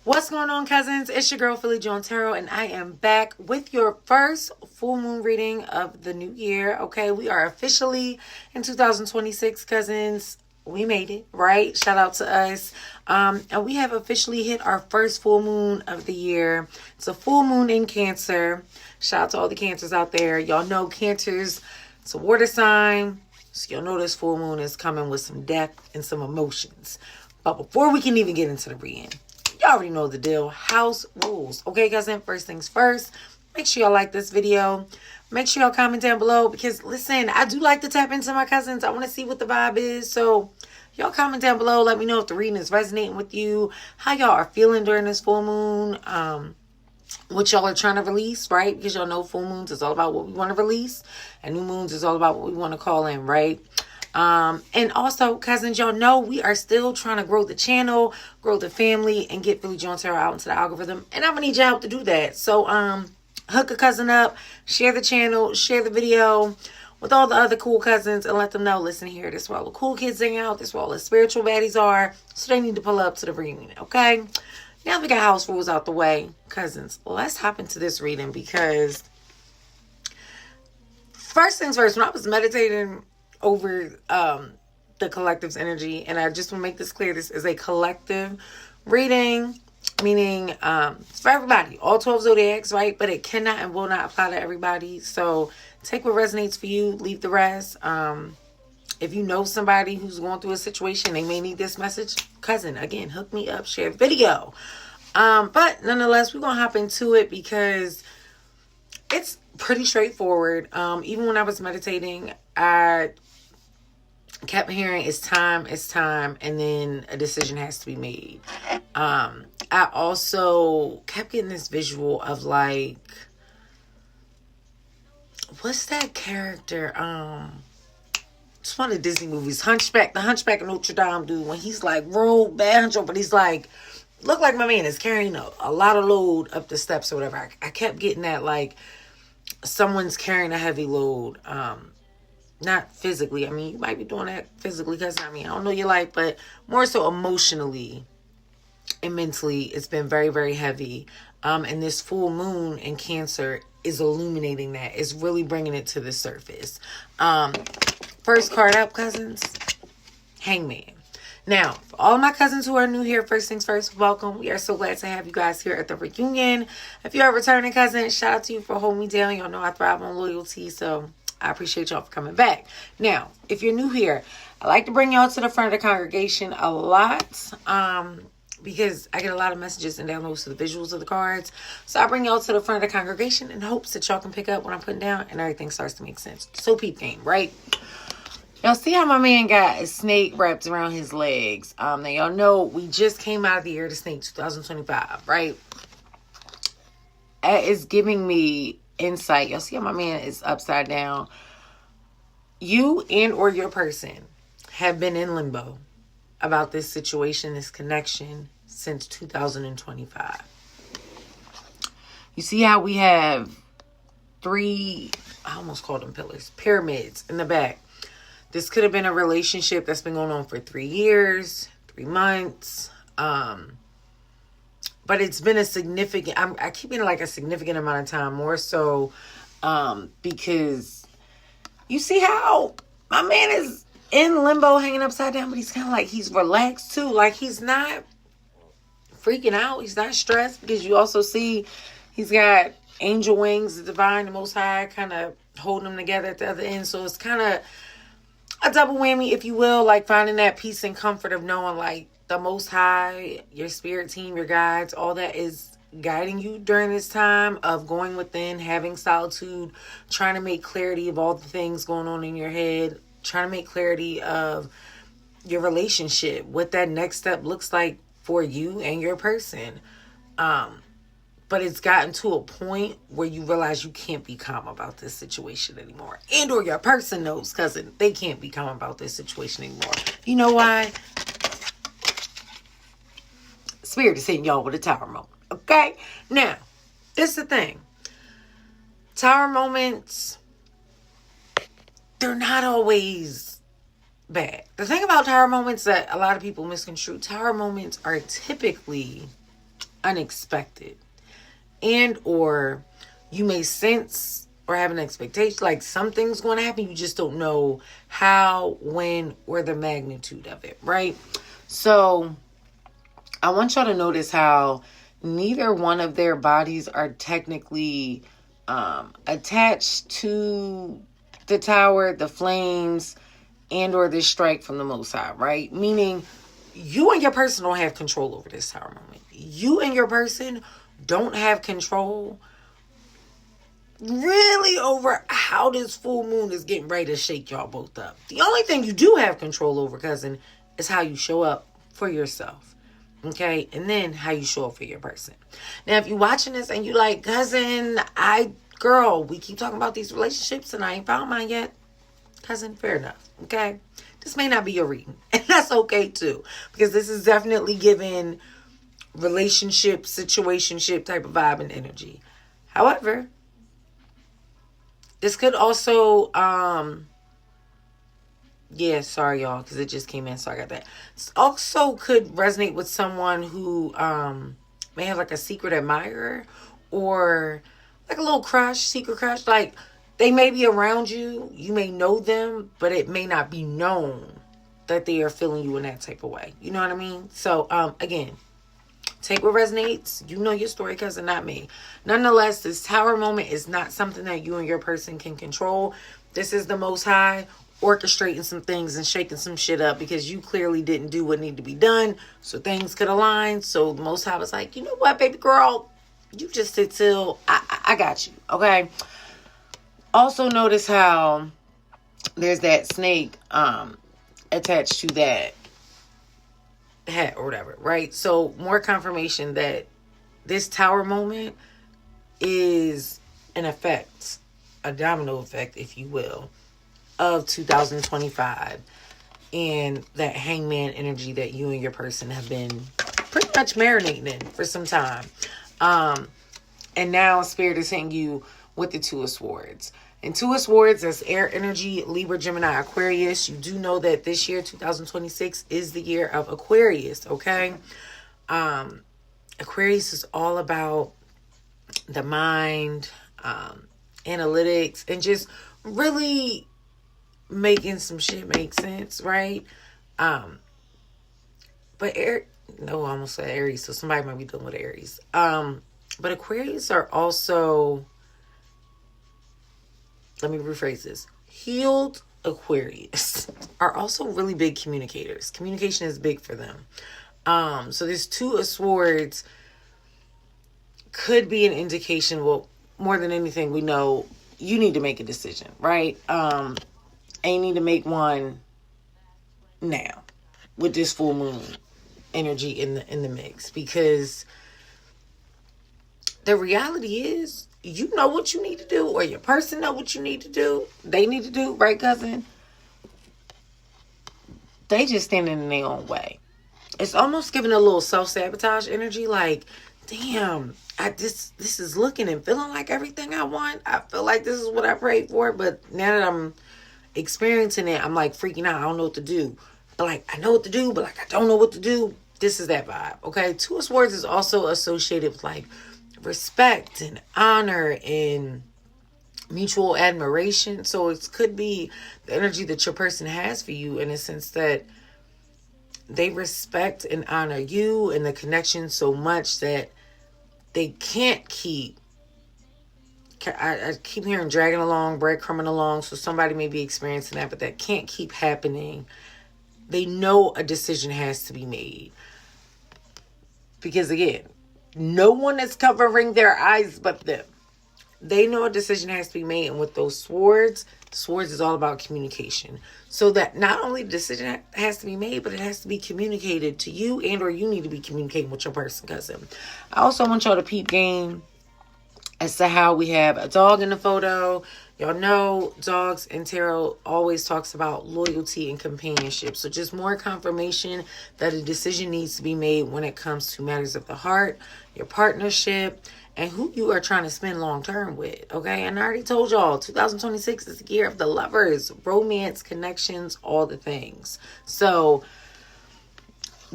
What's going on, cousins? It's your girl, Philly Joan Tarot, and I am back with your first full moon reading of the new year. Okay, we are officially in 2026, cousins. We made it, right? Shout out to us. And we have officially hit our first full moon of the year. It's a full moon in Cancer. Shout out to all the Cancers out there. Y'all know Cancers, it's a water sign. So you'll know this full moon is coming with some depth and some emotions. But before we can even get into the reading, you already know the deal. House rules. Okay, cousin, first things first. Make sure y'all like this video. Make sure y'all comment down below because, listen, I do like to tap into my cousins. I want to see what the vibe is. So, y'all comment down below. Let me know if the reading is resonating with you. How y'all are feeling during this full moon. What y'all are trying to release, right? Because y'all know full moons is all about what we want to release. And new moons is all about what we want to call in, right? And also, cousins, y'all know we are still trying to grow the channel, grow the family, and get Philly Joan Tarot out into the algorithm. And I'm going to need your help to do that. So, hook a cousin up, share the channel, share the video with all the other cool cousins, and let them know, listen here, this is where all the cool kids hang out, this is where all the spiritual baddies are. So they need to pull up to the reunion, okay? Now we got house rules out the way, cousins. Let's hop into this reading because first things first, when I was meditating over the collective's energy, and I just want to make this clear, this is a collective reading, meaning it's for everybody, all 12 zodiacs, right? But it cannot and will not apply to everybody. So take what resonates for you, leave the rest. If you know somebody who's going through a situation, they may need this message, cousin, again, hook me up, share the video. But nonetheless, we're gonna hop into it because it's pretty straightforward. Even when I was meditating, I kept hearing it's time, and then a decision has to be made. I also kept getting this visual of like, what's that character? It's one of the Disney movies, the Hunchback of Notre Dame dude, when he's like real bad, but he's like, look like my man is carrying a lot of load up the steps or whatever. I kept getting that like someone's carrying a heavy load. Not physically. I mean, you might be doing that physically because, I don't know your life, but more so emotionally and mentally, it's been very, very heavy. And this full moon in Cancer is illuminating that. It's really bringing it to the surface. First card up, cousins, Hangman. Now, for all my cousins who are new here, first things first, welcome. We are so glad to have you guys here at the reunion. If you're a returning cousin, shout out to you for holding me down. Y'all know I thrive on loyalty, so I appreciate y'all for coming back. Now, if you're new here, I like to bring y'all to the front of the congregation a lot because I get a lot of messages and downloads to the visuals of the cards. So I bring y'all to the front of the congregation in hopes that y'all can pick up what I'm putting down and everything starts to make sense. So peep game, right? Y'all see how my man got a snake wrapped around his legs. Now y'all know we just came out of the year of the snake, 2025, right? That is giving me insight. Y'all see how my man is upside down. You and or your person have been in limbo about this situation, this connection since 2025. You see how we have three, I almost called them pillars, pyramids in the back. This could have been a relationship that's been going on for 3 years, 3 months. But it's been a significant, I keep it like a significant amount of time, more so because you see how my man is in limbo hanging upside down, but he's kind of like, he's relaxed too. Like he's not freaking out. He's not stressed because you also see he's got angel wings, the divine, the most high kind of holding them together at the other end. So it's kind of a double whammy, if you will, like finding that peace and comfort of knowing like the most high, your spirit team, your guides, all that is guiding you during this time of going within, having solitude, trying to make clarity of all the things going on in your head, trying to make clarity of your relationship, what that next step looks like for you and your person. But it's gotten to a point where you realize you can't be calm about this situation anymore. And or your person knows, cousin, they can't be calm about this situation anymore. You know why? Spirit is hitting y'all with a tower moment. Okay? Now, this is the thing. Tower moments, they're not always bad. The thing about tower moments that a lot of people misconstrue, tower moments are typically unexpected. And or you may sense or have an expectation like something's going to happen. You just don't know how, when, or the magnitude of it, right? So I want y'all to notice how neither one of their bodies are technically attached to the tower, the flames, and or this strike from the Most High, right? Meaning you and your person don't have control over this tower moment. You and your person don't have control really over how this full moon is getting ready to shake y'all both up. The only thing you do have control over, cousin, is how you show up for yourself. Okay? And then how you show up for your person. Now, if you're watching this and you like, cousin, girl, we keep talking about these relationships and I ain't found mine yet. Cousin, fair enough. Okay? This may not be your reading. And that's okay too. Because this is definitely giving relationship, situationship type of vibe and energy. However, this could also, sorry y'all, because it just came in, so I got that. This also could resonate with someone who may have like a secret admirer or like a little crush, secret crush. Like they may be around you, you may know them, but it may not be known that they are feeling you in that type of way. You know what I mean? So again, take what resonates. You know your story, cousin, not me. Nonetheless, this tower moment is not something that you and your person can control. This is the Most High orchestrating some things and shaking some shit up because you clearly didn't do what needed to be done. So things could align. So the Most High was like, you know what, baby girl? You just sit till I got you. Okay. Also notice how there's that snake attached to that hat or whatever, right? So more confirmation that this tower moment is an effect, a domino effect, if you will, of 2025 and that hangman energy that you and your person have been pretty much marinating in for some time. And now Spirit is hitting you with the Two of Swords. And Two of Swords, that's air energy, Libra, Gemini, Aquarius. You do know that this year, 2026, is the year of Aquarius, okay? Aquarius is all about the mind, analytics, and just really making some shit make sense, right? But I almost said Aries, so somebody might be dealing with Aries. But Aquarius are also, let me rephrase this. Healed Aquarius are also really big communicators. Communication is big for them. So this Two of Swords could be an indication, well, more than anything, we know you need to make a decision, right? And you need to make one now with this full moon energy in the mix, because the reality is, you know what you need to do, or your person know what you need to do. They need to do, right, cousin? They just standing in their own way. It's almost giving a little self-sabotage energy, like, damn, this is looking and feeling like everything I want. I feel like this is what I prayed for, but now that I'm experiencing it, I'm like freaking out. I don't know what to do. But like, I know what to do, but like, I don't know what to do. This is that vibe, okay? Two of Swords is also associated with like respect and honor and mutual admiration. So it could be the energy that your person has for you, in a sense that they respect and honor you and the connection so much that they can't keep, I keep hearing dragging along, breadcrumbing along. So somebody may be experiencing that, but that can't keep happening. They know a decision has to be made. Because again, no one is covering their eyes but them. They know a decision has to be made. And with those swords, swords is all about communication. So that not only the decision has to be made, but it has to be communicated to you, and or you need to be communicating with your person, cousin. I also want y'all to peep game as to how we have a dog in the photo. Y'all know dogs in tarot always talks about loyalty and companionship. So just more confirmation that a decision needs to be made when it comes to matters of the heart, your partnership, and who you are trying to spend long term with. Okay, and I already told y'all 2026 is the year of the lovers, romance, connections, all the things. So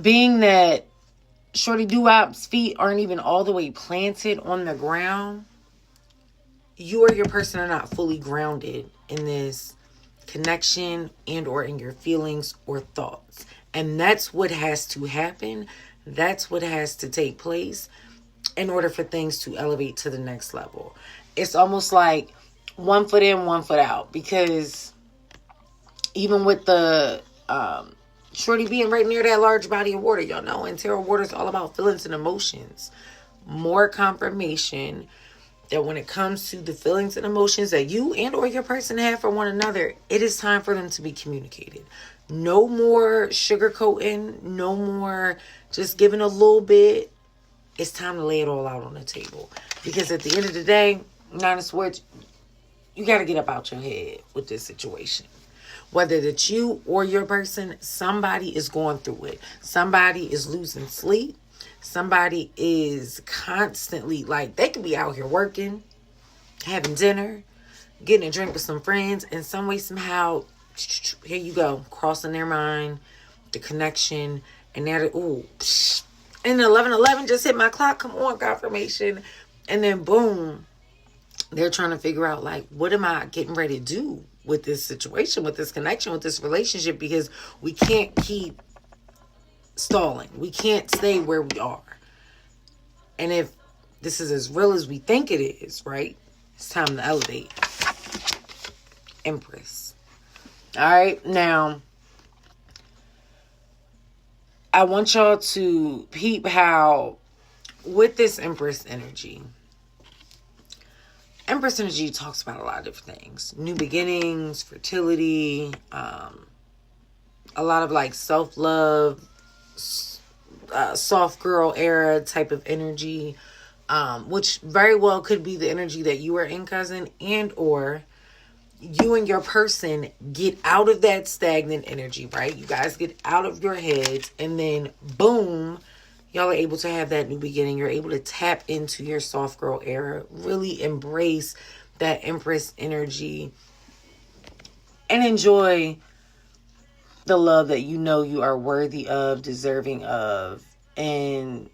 being that Shorty Doo-Wop's feet aren't even all the way planted on the ground, you or your person are not fully grounded in this connection and or in your feelings or thoughts. And that's what has to happen. That's what has to take place in order for things to elevate to the next level. It's almost like 1 foot in, 1 foot out. Because even with the Shorty being right near that large body of water, y'all know, and tarot water is all about feelings and emotions. More confirmation that when it comes to the feelings and emotions that you and or your person have for one another, it is time for them to be communicated. No more sugarcoating, no more just giving a little bit. It's time to lay it all out on the table. Because at the end of the day, Nine of Swords, you got to get up out your head with this situation. Whether it's you or your person, somebody is going through it. Somebody is losing sleep. Somebody is constantly, like, they could be out here working, having dinner, getting a drink with some friends, and some way, somehow, here you go, crossing their mind, the connection, and now, ooh, and 11:11 just hit my clock, come on, confirmation, and then boom, they're trying to figure out, like, what am I getting ready to do with this situation, with this connection, with this relationship, because we can't keep stalling. We can't stay where we are. And if this is as real as we think it is, right? It's time to elevate. Empress. All right. Now, I want y'all to peep how with this Empress energy talks about a lot of different things. New beginnings, fertility, a lot of like self-love, soft girl era type of energy, which very well could be the energy that you are in, cousin, and or you and your person get out of that stagnant energy, right? You guys get out of your heads, and then boom, y'all are able to have that new beginning. You're able to tap into your soft girl era, really embrace that Empress energy, and enjoy the love that you know you are worthy of, deserving of, and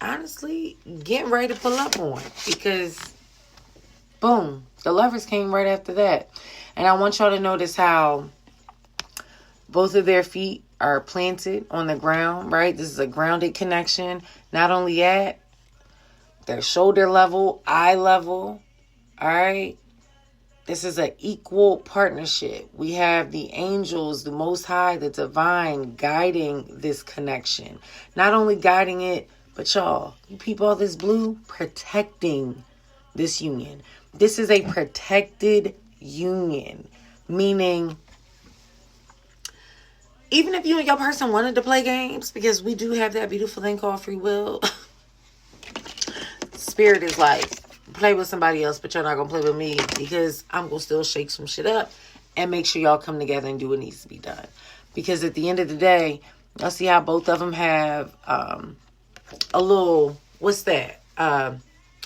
honestly, getting ready to pull up on. Because, boom, the Lovers came right after that. And I want y'all to notice how both of their feet are planted on the ground, right? This is a grounded connection. Not only at their shoulder level, eye level, all right? This is an equal partnership. We have the angels, the Most High, the divine guiding this connection. Not only guiding it, but y'all, you people, all this blue, protecting this union. This is a protected union. Meaning, even if you and your person wanted to play games, because we do have that beautiful thing called free will, Spirit is like, play with somebody else, but you're not going to play with me, because I'm going to still shake some shit up and make sure y'all come together and do what needs to be done. Because at the end of the day, y'all see how both of them have a little, what's that? A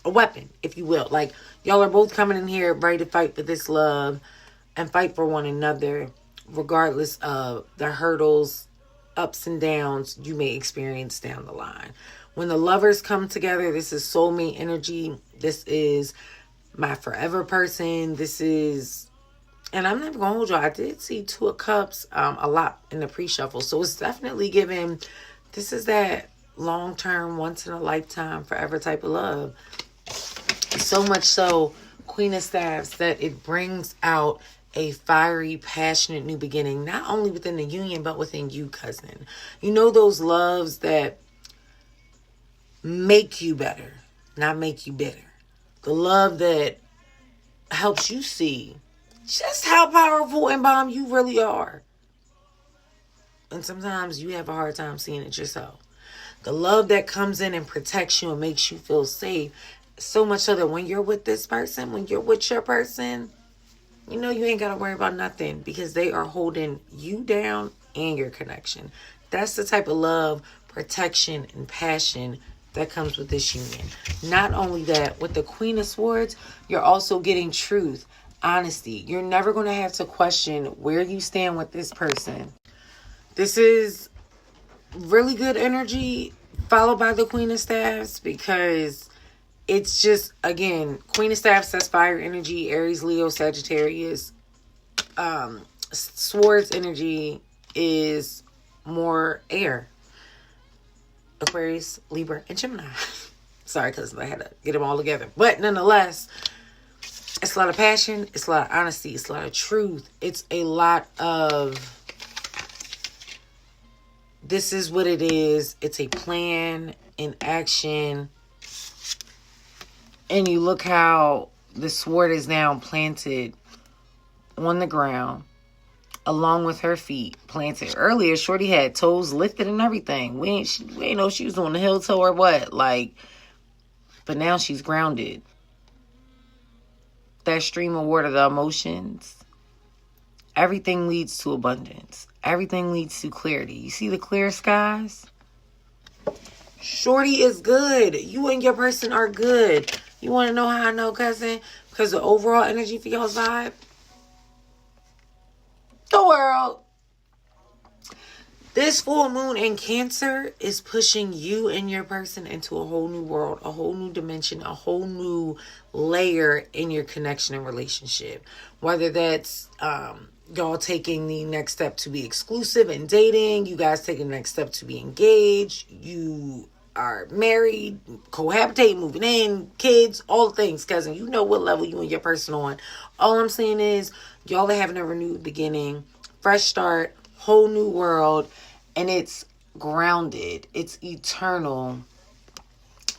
weapon, if you will. Like, y'all are both coming in here ready to fight for this love and fight for one another, regardless of the hurdles, ups and downs you may experience down the line. When the Lovers come together, this is soulmate energy. This is my forever person. This is, and I'm never going to hold you. I did see Two of Cups a lot in the pre-shuffle. So it's definitely given, this is that long-term, once-in-a-lifetime, forever type of love. So much so, Queen of Staffs, that it brings out a fiery, passionate new beginning, not only within the union, but within you, cousin. You know those loves that make you better, not make you bitter. The love that helps you see just how powerful and bomb you really are. And sometimes you have a hard time seeing it yourself. The love that comes in and protects you and makes you feel safe. So much so that when you're with this person, when you're with your person, you know you ain't got to worry about nothing, because they are holding you down and your connection. That's the type of love, protection, and passion that comes with this union. Not only that, with the Queen of Swords, you're also getting truth, honesty. You're never going to have to question where you stand with this person. This is really good energy, followed by the Queen of Staffs, because it's just, again, Queen of Staffs says fire energy, Aries, Leo, Sagittarius. Swords energy is more air, Aquarius, Libra, and Gemini. Sorry, because I had to get them all together. But nonetheless, it's a lot of passion. It's a lot of honesty. It's a lot of truth. It's a lot of, this is what it is. It's a plan in action. And you look how the sword is now planted on the ground, along with her feet planted. Earlier, Shorty had toes lifted and everything. We ain't know she was on the heel toe or what. Like, but now she's grounded. That stream of water, the emotions, everything leads to abundance. Everything leads to clarity. You see the clear skies? Shorty is good. You and your person are good. You want to know how I know, cousin? Because the overall energy for y'all's vibe? The world. This full moon in Cancer is pushing you and your person into a whole new world, a whole new dimension, a whole new layer in your connection and relationship. Whether that's y'all taking the next step to be exclusive and dating, you guys taking the next step to be engaged, you are married, cohabitate, moving in, kids, all the things, cousin. You know what level you and your person on. All I'm saying is y'all are having a renewed beginning, fresh start, whole new world, and it's grounded, it's eternal,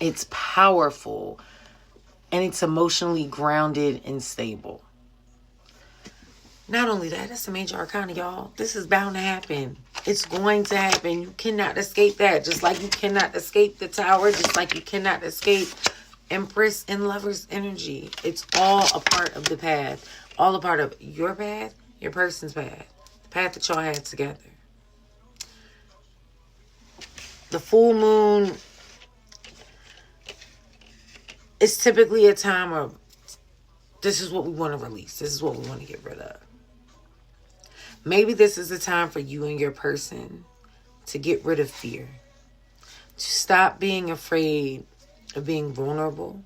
it's powerful, and it's emotionally grounded and stable. Not only that, that's a major arcana, y'all. This is bound to happen. It's going to happen. You cannot escape that. Just like you cannot escape the Tower. Just like you cannot escape Empress and Lover's energy. It's all a part of the path. All a part of your path, your person's path. The path that y'all had together. The full moon is typically a time of, this is what we want to release. This is what we want to get rid of. Maybe this is a time for you and your person to get rid of fear. To stop being afraid of being vulnerable.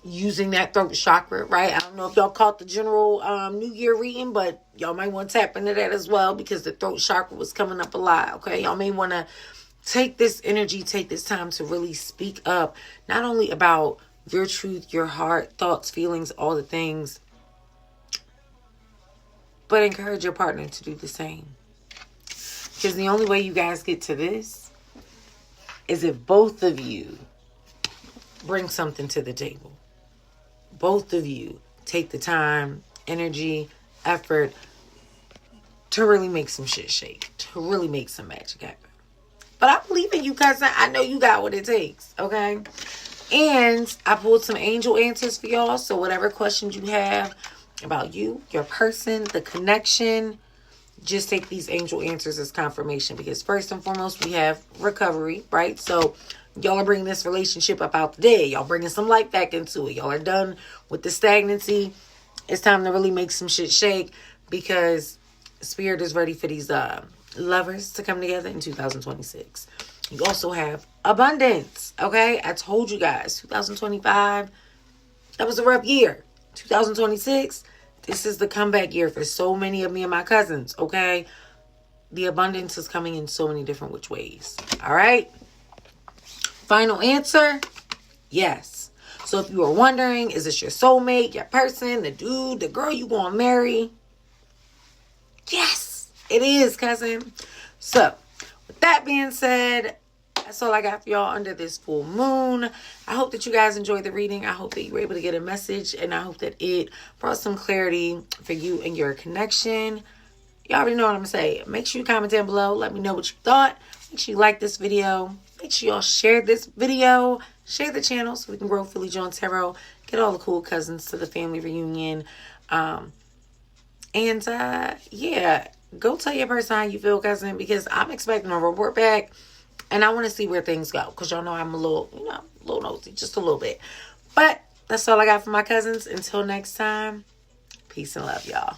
Using that throat chakra, right? I don't know if y'all caught the general New Year reading, but y'all might want to tap into that as well, because the throat chakra was coming up a lot, okay? Y'all may want to take this energy, take this time to really speak up, not only about your truth, your heart, thoughts, feelings, all the things, but encourage your partner to do the same. Because the only way you guys get to this is if both of you bring something to the table. Both of you take the time, energy, effort to really make some shit shake. To really make some magic happen. But I believe in you, cousin. I know you got what it takes, okay? And I pulled some angel answers for y'all. So whatever questions you have about you, your person, the connection, just take these angel answers as confirmation. Because first and foremost, we have recovery, right? So y'all are bringing this relationship up out the dead. Y'all bringing some life back into it. Y'all are done with the stagnancy. It's time to really make some shit shake, because Spirit is ready for these lovers to come together in 2026. You also have abundance, okay? I told you guys, 2025, that was a rough year. 2026, this is the comeback year for so many of me and my cousins, okay? The abundance is coming in so many different which ways, all right? Final answer, yes. So if you were wondering, is this your soulmate, your person, the dude, the girl you gonna marry? Yes, it is, cousin. So with that being said, that's all I got for y'all under this full moon. I hope that you guys enjoyed the reading. I hope that you were able to get a message, and I hope that it brought some clarity for you and your connection. You already know what I'm going to say. Make sure you comment down below. Let me know what you thought. Make sure you like this video. Make sure y'all share this video. Share the channel so we can grow Philly Joan Tarot. Get all the cool cousins to the family reunion. Yeah, go tell your person how you feel, cousin, because I'm expecting a report back. And I want to see where things go. Because y'all know I'm a little nosy. Just a little bit. But that's all I got for my cousins. Until next time. Peace and love, y'all.